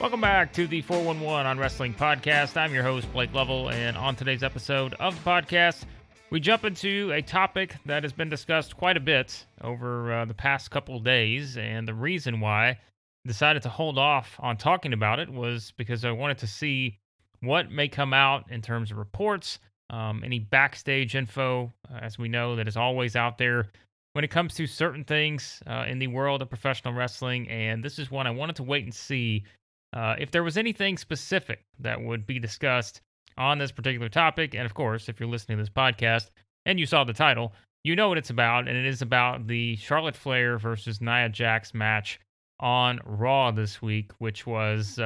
Welcome back to the 411 on Wrestling Podcast. I'm your host, Blake Lovell, and on today's episode of the podcast, we jump into a topic that has been discussed quite a bit over the past couple of days, and the reason why I decided to hold off on talking about it was because I wanted to see what may come out in terms of reports, any backstage info, as we know, that is always out there when it comes to certain things in the world of professional wrestling, and this is one I wanted to wait and see if there was anything specific that would be discussed on this particular topic. And of course, if you're listening to this podcast and you saw the title, you know what it's about. And it is about the Charlotte Flair versus Nia Jax match on Raw this week, which was,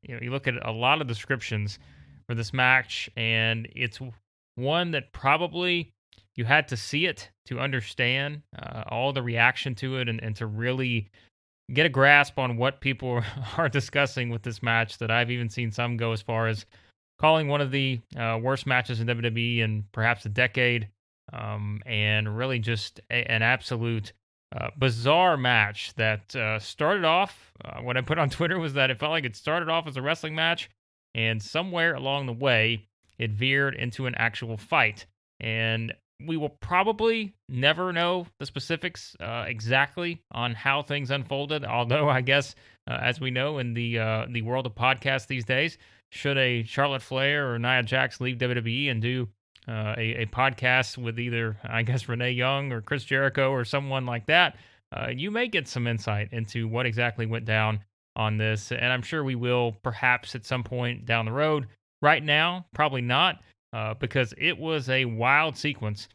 you look at a lot of descriptions for this match, and it's one that probably you had to see it to understand all the reaction to it and to really get a grasp on what people are discussing with this match. That I've even seen some go as far as calling one of the worst matches in WWE in perhaps a decade, and really just an absolute bizarre match that started off, what I put on Twitter was that it felt like it started off as a wrestling match, and somewhere along the way, it veered into an actual fight. And we will probably never know the specifics exactly on how things unfolded. Although I guess, as we know in the world of podcasts these days, should a Charlotte Flair or Nia Jax leave WWE and do a podcast with either, I guess, Renee Young or Chris Jericho or someone like that, you may get some insight into what exactly went down on this. And I'm sure we will perhaps at some point down the road. Right now, probably not. Because it was a wild sequence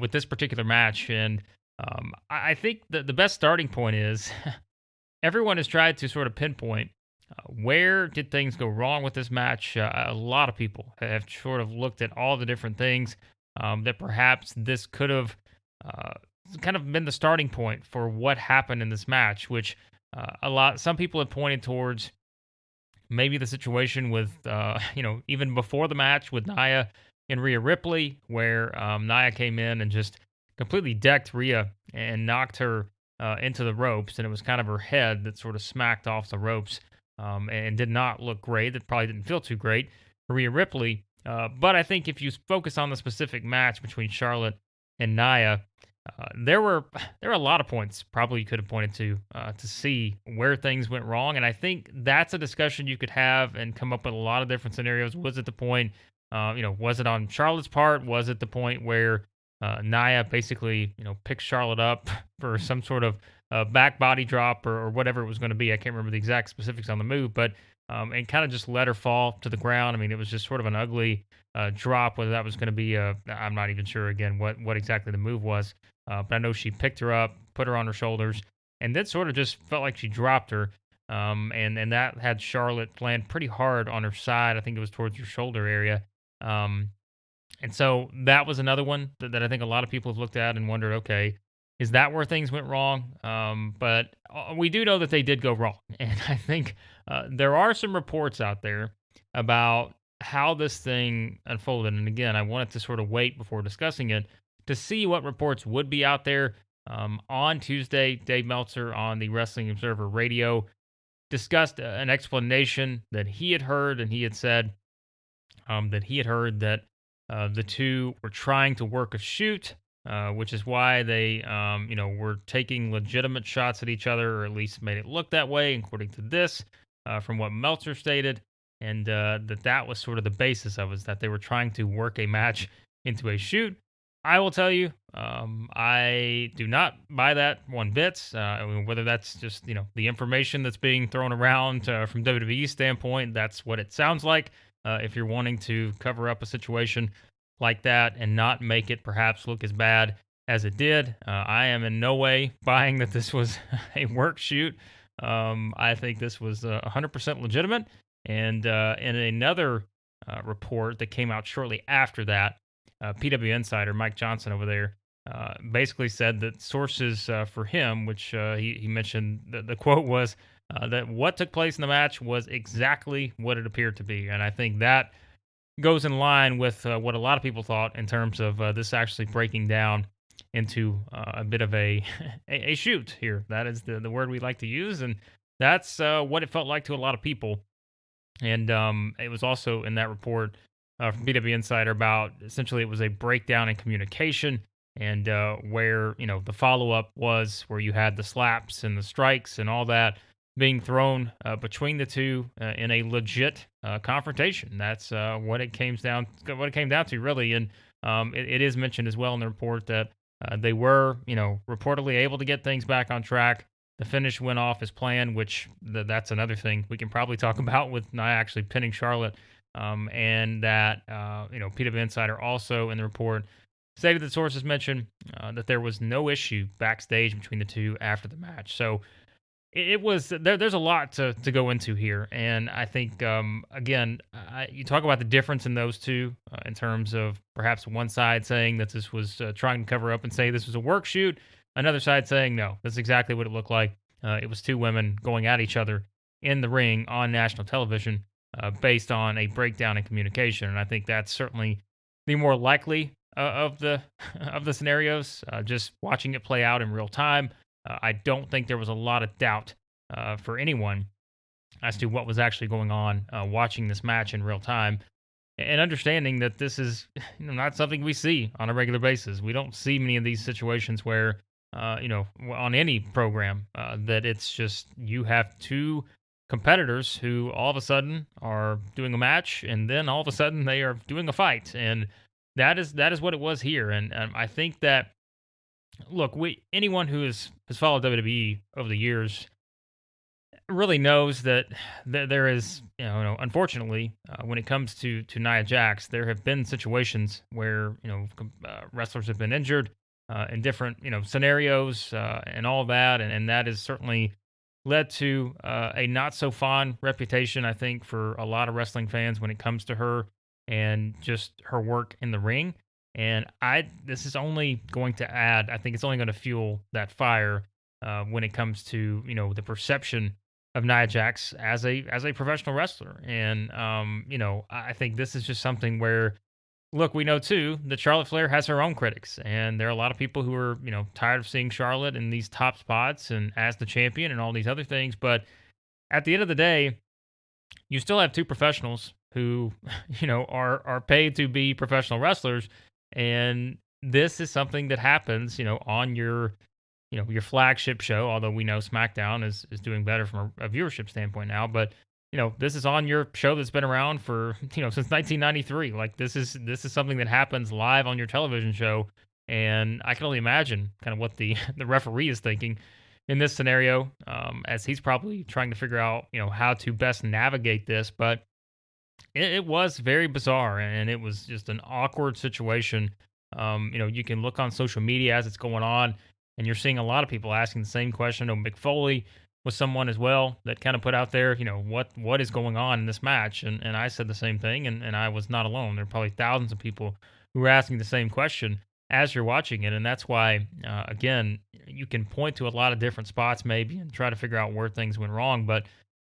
with this particular match. And I think that the best starting point is everyone has tried to sort of pinpoint where did things go wrong with this match. A lot of people have sort of looked at all the different things that perhaps this could have kind of been the starting point for what happened in this match, which some people have pointed towards maybe the situation with, even before the match with Nia and Rhea Ripley, where Nia came in and just completely decked Rhea and knocked her into the ropes. And it was kind of her head that sort of smacked off the ropes and did not look great. That probably didn't feel too great for Rhea Ripley. But I think if you focus on the specific match between Charlotte and Nia, there were a lot of points probably you could have pointed to see where things went wrong, and I think that's a discussion you could have and come up with a lot of different scenarios. Was it the point, was it on Charlotte's part? Was it the point where Nia basically, picked Charlotte up for some sort of back body drop or whatever it was going to be? I can't remember the exact specifics on the move, but and kind of just let her fall to the ground. I mean, it was just sort of an ugly drop. Whether that was going to be, I'm not even sure again what exactly the move was. But I know she picked her up, put her on her shoulders, and then sort of just felt like she dropped her. And that had Charlotte land pretty hard on her side. I think it was towards her shoulder area. And so that was another one that I think a lot of people have looked at and wondered, okay, is that where things went wrong? But we do know that they did go wrong. And I think there are some reports out there about how this thing unfolded. And again, I wanted to sort of wait before discussing it to see what reports would be out there. On Tuesday, Dave Meltzer on the Wrestling Observer Radio discussed an explanation that he had heard, and he had said that he had heard that the two were trying to work a shoot, which is why they, were taking legitimate shots at each other, or at least made it look that way, according to this, from what Meltzer stated, and that was sort of the basis of it, is that they were trying to work a match into a shoot. I will tell you, I do not buy that one bit. Whether that's just the information that's being thrown around from WWE's standpoint, that's what it sounds like. If you're wanting to cover up a situation like that and not make it perhaps look as bad as it did, I am in no way buying that this was a work shoot. I think this was 100% legitimate. And in another report that came out shortly after that, PW Insider, Mike Johnson over there, basically said that sources for him, which he mentioned, the quote was that what took place in the match was exactly what it appeared to be. And I think that goes in line with what a lot of people thought in terms of this actually breaking down into a bit of a shoot here. That is the word we like to use. And That's what it felt like to a lot of people. And it was also in that report from BW Insider about essentially it was a breakdown in communication and where, the follow up was where you had the slaps and the strikes and all that being thrown between the two in a legit confrontation. That's what it came down to, really. And it is mentioned as well in the report that they were, reportedly able to get things back on track. The finish went off as planned, which that's another thing we can probably talk about with Nia actually pinning Charlotte. And that, PW Insider also in the report stated that sources mentioned that there was no issue backstage between the two after the match. So it was there's a lot to go into here, and I think again, you talk about the difference in those two in terms of perhaps one side saying that this was trying to cover up and say this was a work shoot, another side saying no, that's exactly what it looked like. It was two women going at each other in the ring on national television, based on a breakdown in communication, and I think that's certainly the more likely of the of the scenarios. Just watching it play out in real time. I don't think there was a lot of doubt for anyone as to what was actually going on watching this match in real time and understanding that this is not something we see on a regular basis. We don't see many of these situations where, on any program, that it's just you have two competitors who all of a sudden are doing a match and then all of a sudden they are doing a fight. And that is what it was here. And I think that look, anyone who has followed WWE over the years really knows that there is, unfortunately, when it comes to Nia Jax, there have been situations where wrestlers have been injured in different scenarios and all that, and that has certainly led to a not so fond reputation, I think, for a lot of wrestling fans when it comes to her and just her work in the ring. And this is only going to add. I think it's only going to fuel that fire when it comes to the perception of Nia Jax as a professional wrestler. And I think this is just something where, look, we know too that Charlotte Flair has her own critics, and there are a lot of people who are tired of seeing Charlotte in these top spots and as the champion and all these other things. But at the end of the day, you still have two professionals who are paid to be professional wrestlers. And this is something that happens, on your flagship show, although we know SmackDown is doing better from a viewership standpoint now, but this is on your show that's been around for, since 1993. Like this is something that happens live on your television show. And I can only imagine kind of what the the referee is thinking in this scenario, as he's probably trying to figure out, how to best navigate this. But it was very bizarre, and it was just an awkward situation. You can look on social media as it's going on, and you're seeing a lot of people asking the same question. Mick Foley was someone as well that kind of put out there, what is going on in this match? And I said the same thing, and I was not alone. There are probably thousands of people who were asking the same question as you're watching it. And that's why, again, you can point to a lot of different spots maybe and try to figure out where things went wrong. But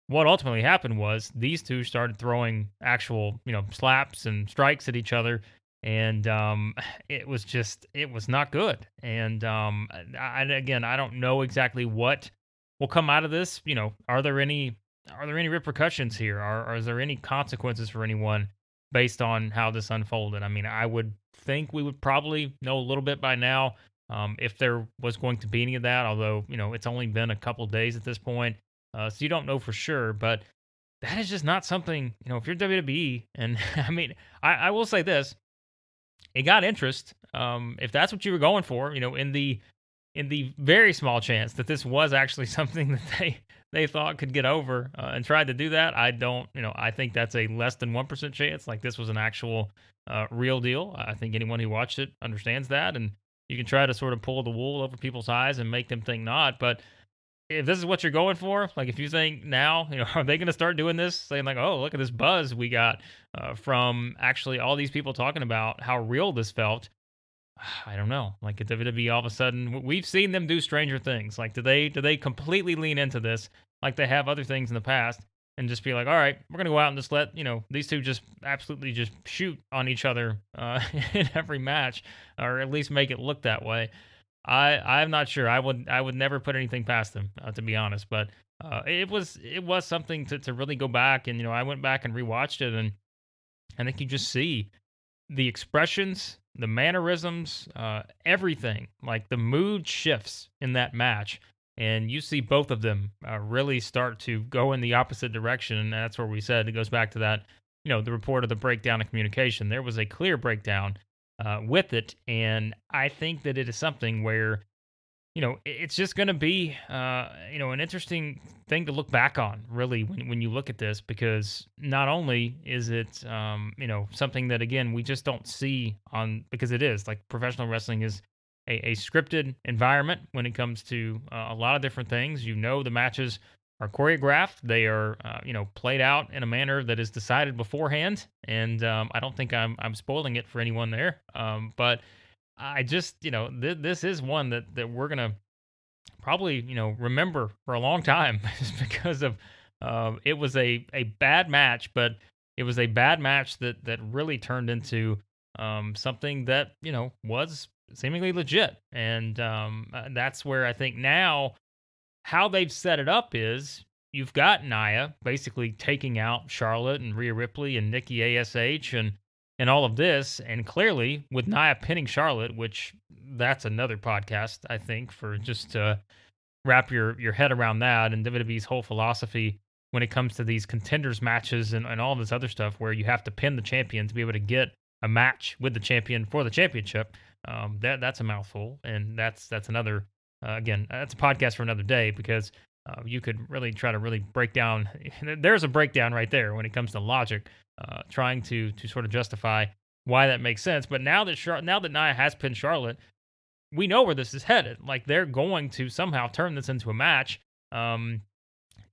what ultimately happened was these two started throwing actual, slaps and strikes at each other, and it was not good. And again, I don't know exactly what will come out of this. Are there any repercussions here? Is there any consequences for anyone based on how this unfolded? I mean, I would think we would probably know a little bit by now, if there was going to be any of that. Although it's only been a couple days at this point. So you don't know for sure, but that is just not something, if you're WWE, and I mean, I will say this, it got interest. If that's what you were going for, in the very small chance that this was actually something that they thought could get over and tried to do that, I think that's a less than 1% chance. Like this was an actual real deal. I think anyone who watched it understands that, and you can try to sort of pull the wool over people's eyes and make them think not, but if this is what you're going for, like if you think now, are they going to start doing this, saying like, oh, look at this buzz we got from actually all these people talking about how real this felt? I don't know. Like at WWE, all of a sudden, we've seen them do stranger things. Like, do they completely lean into this, like they have other things in the past, and just be like, all right, we're gonna go out and just let these two just absolutely just shoot on each other in every match, or at least make it look that way? I'm not sure. I would never put anything past him, to be honest. But it was something to really go back and I went back and rewatched it, and I think you just see the expressions, the mannerisms, everything. Like the mood shifts in that match, and you see both of them really start to go in the opposite direction. And that's where we said it goes back to that, the report of the breakdown of communication. There was a clear breakdown with it, and I think that it is something where it's just going to be, an interesting thing to look back on, really, when you look at this, because not only is it, something that, again, we just don't see on, because it is like professional wrestling is a scripted environment when it comes to a lot of different things. The matches are choreographed, they are, played out in a manner that is decided beforehand. And I don't think I'm spoiling it for anyone there. But I just, this is one that we're gonna probably, remember for a long time, just because of it was a bad match, but it was a bad match that really turned into something that was seemingly legit, and that's where I think now how they've set it up is you've got Nia basically taking out Charlotte and Rhea Ripley and Nikki Ash and all of this, and clearly with Nia pinning Charlotte, which that's another podcast I think for just to wrap your head around that, and WWE's whole philosophy when it comes to these contenders matches and all this other stuff where you have to pin the champion to be able to get a match with the champion for the championship. That's a mouthful, and that's another again, that's a podcast for another day, because you could really try to really break down. There's a breakdown right there when it comes to logic, trying to sort of justify why that makes sense. But now that Nia has pinned Charlotte, we know where this is headed. Like they're going to somehow turn this into a match.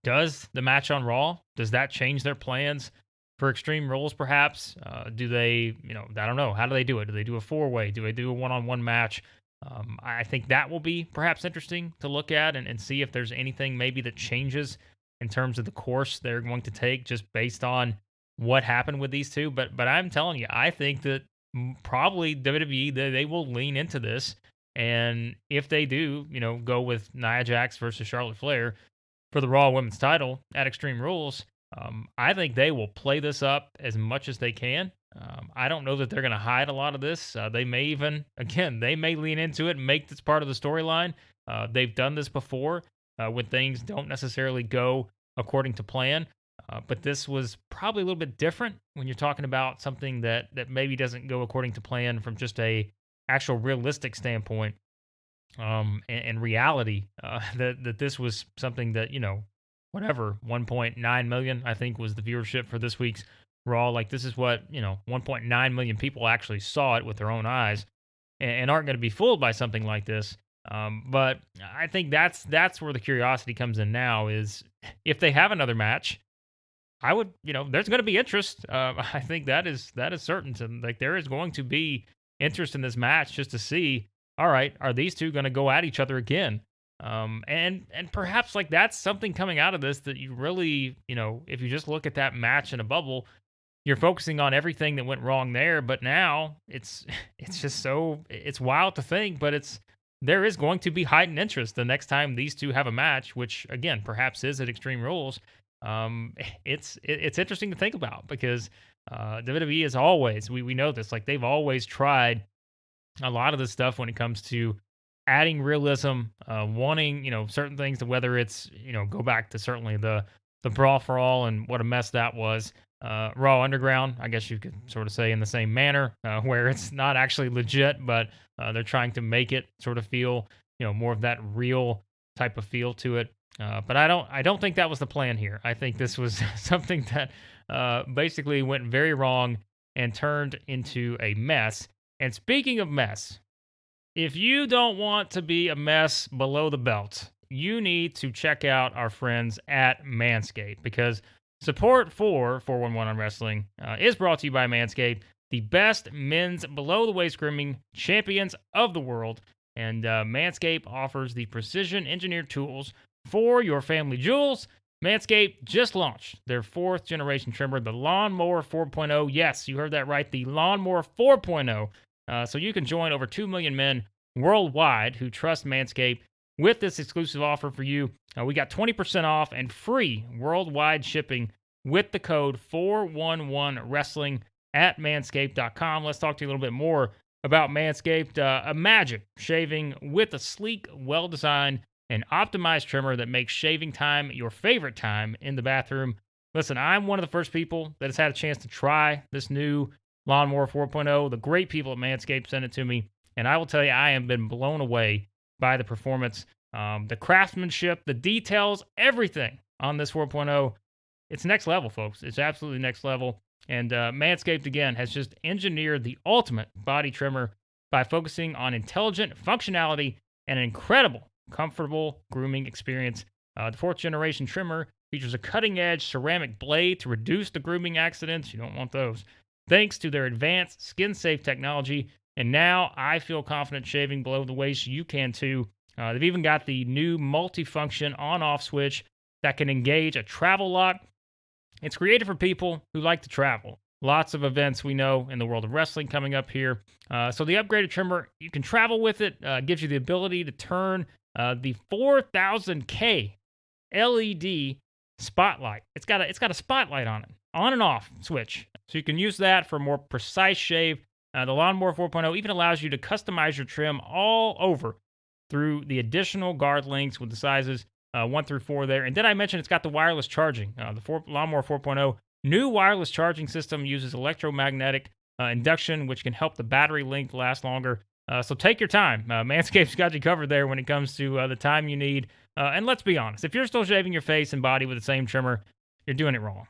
Does the match on Raw, does that change their plans for Extreme Rules? Perhaps. Do they? I don't know. How do they do it? Do they do a 4-way? Do they do a one-on-one match? I think that will be perhaps interesting to look at and see if there's anything maybe that changes in terms of the course they're going to take just based on what happened with these two. But I'm telling you, I think that probably WWE they will lean into this, and if they do, go with Nia Jax versus Charlotte Flair for the Raw Women's title at Extreme Rules, I think they will play this up as much as they can. I don't know that they're going to hide a lot of this. They may even, again, they may lean into it and make this part of the storyline. They've done this before when things don't necessarily go according to plan. But this was probably a little bit different when you're talking about something that maybe doesn't go according to plan from just a actual realistic standpoint, and reality. That this was something that whatever 1.9 million I think was the viewership for this week's Raw. Like this is what 1.9 million people actually saw it with their own eyes, and aren't going to be fooled by something like this. But I think that's where the curiosity comes in now. Is if they have another match, I would, there's going to be interest. I think that is certain. Like there is going to be interest in this match just to see, all right, are these two going to go at each other again? And perhaps like that's something coming out of this that you really, if you just look at that match in a bubble, you're focusing on everything that went wrong there. But now it's just it's wild to think, but there is going to be heightened interest the next time these two have a match, which again, perhaps is at Extreme Rules. It's interesting to think about because WWE is always, we know this, like they've always tried a lot of this stuff when it comes to adding realism, wanting, certain things, to whether it's, go back to certainly the Brawl for All and what a mess that was. Raw Underground, I guess you could sort of say in the same manner, where it's not actually legit, but they're trying to make it sort of feel, more of that real type of feel to it. But I don't think that was the plan here. I think this was something that basically went very wrong and turned into a mess. And speaking of mess, if you don't want to be a mess below the belt, you need to check out our friends at Manscaped, because support for 411 on Wrestling is brought to you by Manscaped, the best men's below-the-waist grooming champions of the world. And Manscaped offers the precision-engineered tools for your family jewels. Manscaped just launched their 4th generation trimmer, the Lawnmower 4.0. Yes, you heard that right, the Lawnmower 4.0. So you can join over 2 million men worldwide who trust Manscaped with this exclusive offer for you. We got 20% off and free worldwide shipping with the code 411wrestling at manscaped.com. Let's talk to you a little bit more about Manscaped. Imagine shaving with a sleek, well-designed, and optimized trimmer that makes shaving time your favorite time in the bathroom. Listen, I'm one of the first people that has had a chance to try this new Lawnmower 4.0. The great people at Manscaped sent it to me, and I will tell you, I have been blown away by the performance, the craftsmanship, the details, everything on this 4.0. It's next level, folks. It's absolutely next level. And Manscaped, again, has just engineered the ultimate body trimmer by focusing on intelligent functionality and an incredible, comfortable grooming experience. The fourth generation trimmer features a cutting-edge ceramic blade to reduce the grooming accidents. You don't want those. Thanks to their advanced skin-safe technology. And now I feel confident shaving below the waist. You can too. They've even got the new multi-function on-off switch that can engage a travel lock. It's created for people who like to travel. Lots of events we know in the world of wrestling coming up here. So the upgraded trimmer, you can travel with it. Gives you the ability to turn the 4000K LED spotlight. It's got a spotlight on it, on and off switch. So you can use that for a more precise shave. The Lawnmower 4.0 even allows you to customize your trim all over through the additional guard links with the sizes 1 through 4 there. And did I mention it's got the wireless charging? Lawnmower 4.0 new wireless charging system uses electromagnetic induction, which can help the battery length last longer. So take your time. Manscaped's got you covered there when it comes to the time you need. And let's be honest, if you're still shaving your face and body with the same trimmer, you're doing it wrong.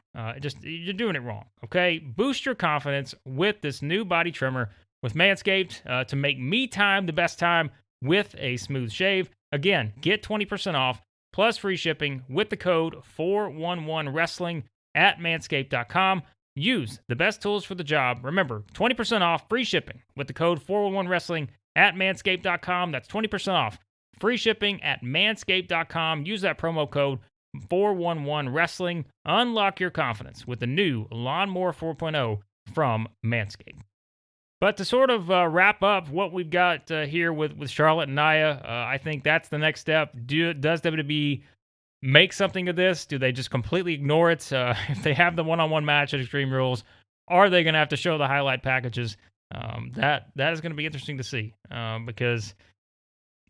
You're doing it wrong, okay? Boost your confidence with this new body trimmer with Manscaped to make me time the best time with a smooth shave. Again, get 20% off plus free shipping with the code 411wrestling at manscaped.com. Use the best tools for the job. Remember, 20% off free shipping with the code 411wrestling at manscaped.com. That's 20% off free shipping at manscaped.com. Use that promo code 411wrestling. Unlock your confidence with the new Lawnmower 4.0 from Manscaped. But to sort of wrap up what we've got here with Charlotte and Nia, I think that's the next step. Does WWE make something of this? Do they just completely ignore it? If they have the one-on-one match at Extreme Rules, are they going to have to show the highlight packages? That is going to be interesting to see because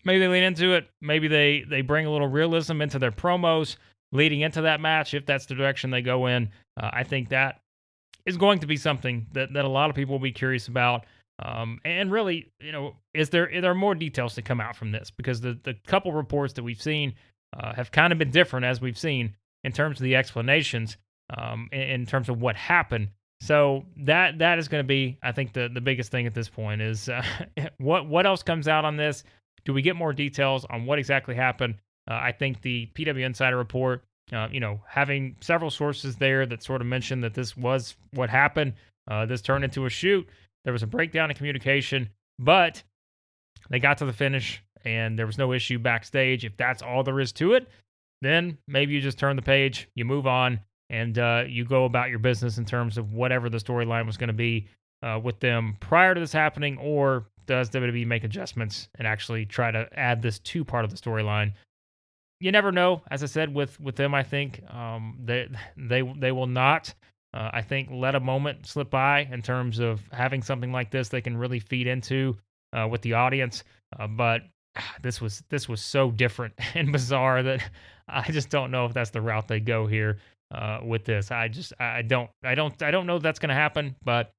maybe they lean into it. Maybe they bring a little realism into their promos leading into that match if that's the direction they go in. I think that is going to be something that a lot of people will be curious about. And really, are there more details to come out from this? Because the couple reports that we've seen have kind of been different, as we've seen, in terms of the explanations, in terms of what happened. So that is going to be, I think, the biggest thing at this point is what else comes out on this? Do we get more details on what exactly happened? I think the PW Insider report, having several sources there that sort of mentioned that this was what happened. This turned into a shoot. There was a breakdown in communication, but they got to the finish and there was no issue backstage. If that's all there is to it, then maybe you just turn the page, you move on, and you go about your business in terms of whatever the storyline was going to be with them prior to this happening, or does WWE make adjustments and actually try to add this to part of the storyline? You never know. As I said, with them, I think they will not, I think, let a moment slip by in terms of having something like this they can really feed into with the audience. But this was so different and bizarre that I just don't know if that's the route they go here with this. I don't know if that's going to happen. But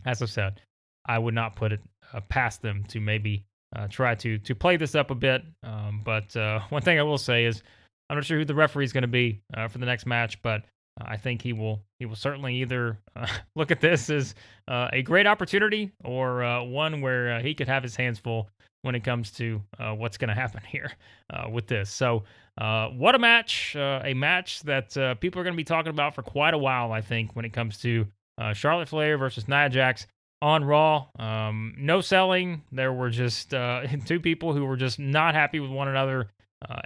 as I said, I would not put it past them to maybe try to play this up a bit. But one thing I will say is I'm not sure who the referee is going to be for the next match, but I think he will certainly either look at this as a great opportunity or one where he could have his hands full when it comes to what's going to happen here with this. So what a match that people are going to be talking about for quite a while, I think, when it comes to Charlotte Flair versus Nia Jax on Raw. No selling. There were just two people who were just not happy with one another.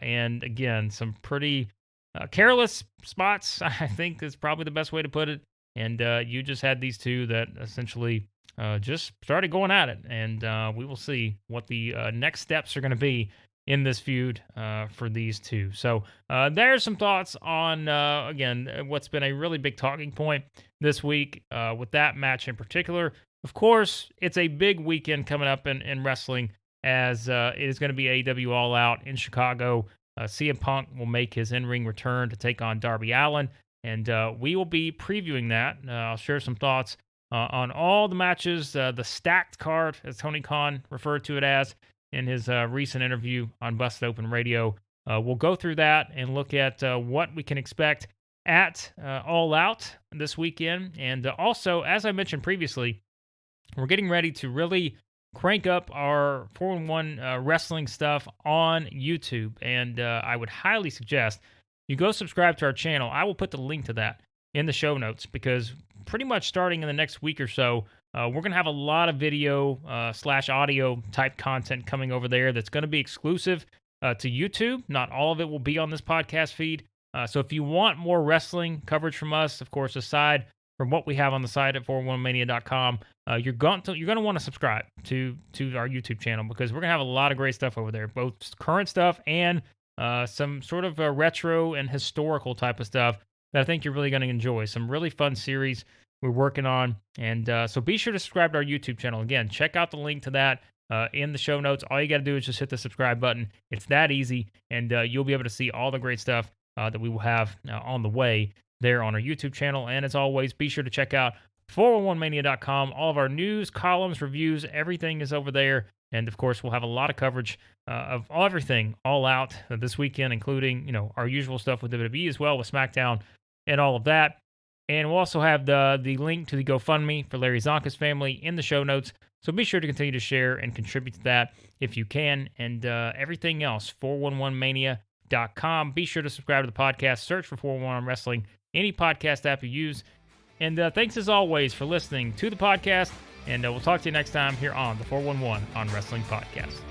And again, some pretty careless spots, I think is probably the best way to put it. And you just had these two that essentially just started going at it, and we will see what the next steps are going to be in this feud for these two. So there's some thoughts on, again, what's been a really big talking point this week with that match in particular. Of course, it's a big weekend coming up in wrestling, as it is going to be AEW All Out in Chicago. CM Punk will make his in-ring return to take on Darby Allin, and we will be previewing that. I'll share some thoughts on all the matches, the stacked card, as Tony Khan referred to it as in his recent interview on Busted Open Radio. We'll go through that and look at what we can expect at All Out this weekend. And also, as I mentioned previously, we're getting ready to really crank up our 4-1 wrestling stuff on YouTube. And I would highly suggest you go subscribe to our channel. I will put the link to that in the show notes, because pretty much starting in the next week or so, we're going to have a lot of video / audio type content coming over there that's going to be exclusive to YouTube. Not all of it will be on this podcast feed. So if you want more wrestling coverage from us, of course, aside from what we have on the site at 411mania.com, you're going to want to subscribe to our YouTube channel, because we're going to have a lot of great stuff over there, both current stuff and some sort of retro and historical type of stuff that I think you're really going to enjoy. Some really fun series we're working on. And so be sure to subscribe to our YouTube channel. Again, check out the link to that in the show notes. All you got to do is just hit the subscribe button. It's that easy, and you'll be able to see all the great stuff that we will have on the way there on our YouTube channel. And as always, be sure to check out 411mania.com. All of our news, columns, reviews, everything is over there. And of course, we'll have a lot of coverage of everything All Out this weekend, including, our usual stuff with WWE as well, with SmackDown and all of that. And we'll also have the link to the GoFundMe for Larry Zonka's family in the show notes. So be sure to continue to share and contribute to that if you can. And everything else, 411mania.com. Be sure to subscribe to the podcast. Search for 411 Wrestling, any podcast app you use. And thanks as always for listening to the podcast. And we'll talk to you next time here on the 411 on Wrestling Podcast.